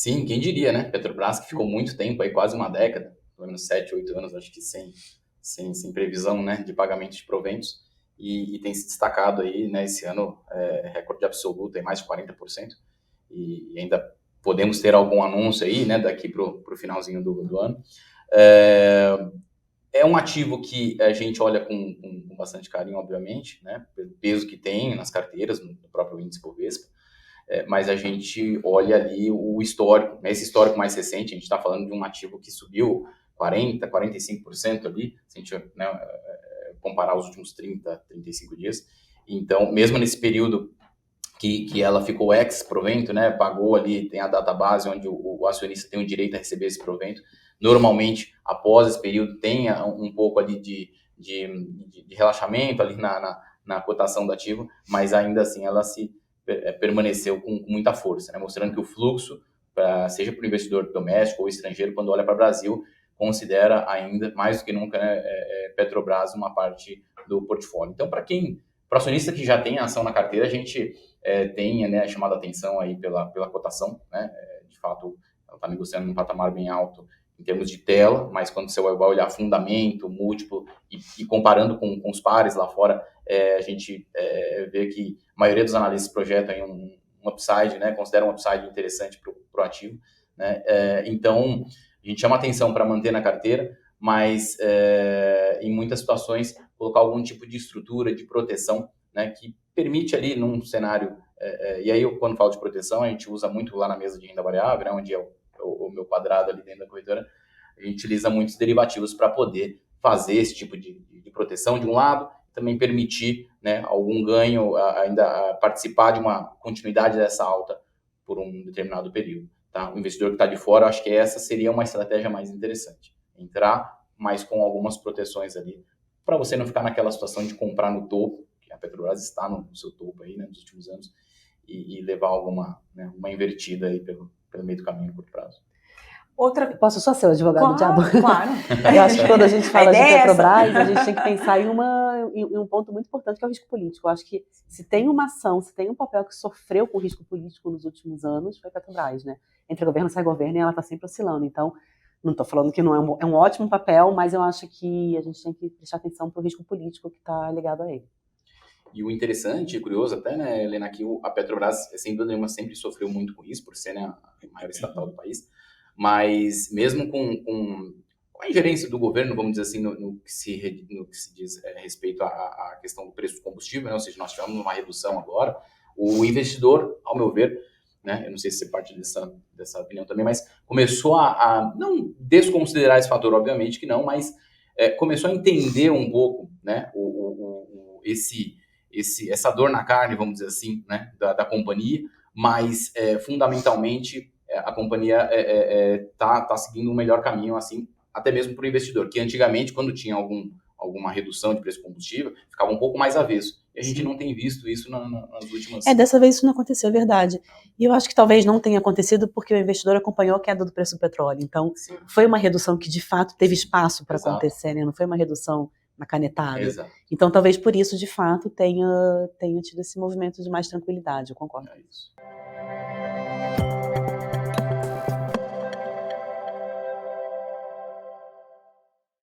Sim, quem diria, né? Petrobras, que ficou muito tempo, aí quase uma década, pelo menos 7, 8 anos, acho que sem previsão, né, de pagamento de proventos, e tem se destacado aí, né, esse ano, recorde absoluto, em mais de 40%, e ainda podemos ter algum anúncio aí, né, daqui para o finalzinho do ano. É um ativo que a gente olha com bastante carinho, obviamente, né, pelo peso que tem nas carteiras, no próprio índice Bovespa, mas a gente olha ali o histórico, né, esse histórico mais recente, a gente está falando de um ativo que subiu 40%, 45% ali, se a gente, né, comparar os últimos 30, 35 dias. Então, mesmo nesse período que ela ficou ex-provento, né, pagou ali, tem a database onde o acionista tem o direito a receber esse provento. Normalmente, após esse período, tem um pouco ali de relaxamento ali na cotação do ativo, mas ainda assim ela se permaneceu com muita força, né, mostrando que o fluxo, seja para o investidor doméstico ou estrangeiro, quando olha para o Brasil, considera ainda, mais do que nunca, né, Petrobras uma parte do portfólio. Então, para o acionista que já tem a ação na carteira, a gente tem, né, chamado a atenção aí pela cotação, né, de fato, ela está negociando num patamar bem alto em termos de tela, mas quando você vai olhar fundamento, múltiplo, e comparando com os pares lá fora, a gente vê que a maioria dos analistas projetam aí um upside, né, considera um upside interessante para o ativo, né, então a gente chama atenção para manter na carteira, mas em muitas situações colocar algum tipo de estrutura de proteção, né, que permite ali num cenário, e aí quando falo de proteção, a gente usa muito lá na mesa de renda variável, né, onde é o meu quadrado ali dentro da corretora, a gente utiliza muitos derivativos para poder fazer esse tipo de proteção de um lado, também permitir, né, algum ganho, ainda participar de uma continuidade dessa alta por um determinado período. Tá? O investidor que está de fora, acho que essa seria uma estratégia mais interessante. Entrar, mas com algumas proteções ali, para você não ficar naquela situação de comprar no topo, que a Petrobras está no seu topo aí, né, nos últimos anos, e levar alguma, né, uma invertida aí pelo meio do caminho no curto prazo. Posso só ser o advogado do diabo? Claro. Eu acho que quando a gente fala de Petrobras, a gente tem que pensar em um ponto muito importante, que é o risco político. Eu acho que se tem uma ação, se tem um papel que sofreu com risco político nos últimos anos, foi a Petrobras, né? Entre governo e sai governo, e ela está sempre oscilando. Então, não estou falando que não é um ótimo papel, mas eu acho que a gente tem que prestar atenção para o risco político que está ligado a ele. E o interessante e curioso até, né, Helena, que a Petrobras, sem dúvida nenhuma, sempre sofreu muito com isso, por ser, né, a maior estatal do país, mas mesmo com a ingerência do governo, vamos dizer assim, no que se diz respeito à questão do preço do combustível, né, ou seja, nós tivemos uma redução agora, o investidor, ao meu ver, né, eu não sei se você parte dessa opinião também, mas começou a não desconsiderar esse fator, obviamente que não, mas começou a entender um pouco, né, essa dor na carne, vamos dizer assim, né, da companhia, mas fundamentalmente a companhia tá seguindo um melhor caminho, assim, até mesmo para o investidor, que antigamente, quando tinha alguma redução de preço do combustível, ficava um pouco mais avesso. E a gente não tem visto isso nas últimas... Dessa vez isso não aconteceu, é verdade. E eu acho que talvez não tenha acontecido porque o investidor acompanhou a queda do preço do petróleo. Então, foi uma redução que, de fato, teve espaço para acontecer, né? Não foi uma redução na canetada. Exato. Então, talvez por isso, de fato, tenha tido esse movimento de mais tranquilidade, eu concordo. É isso.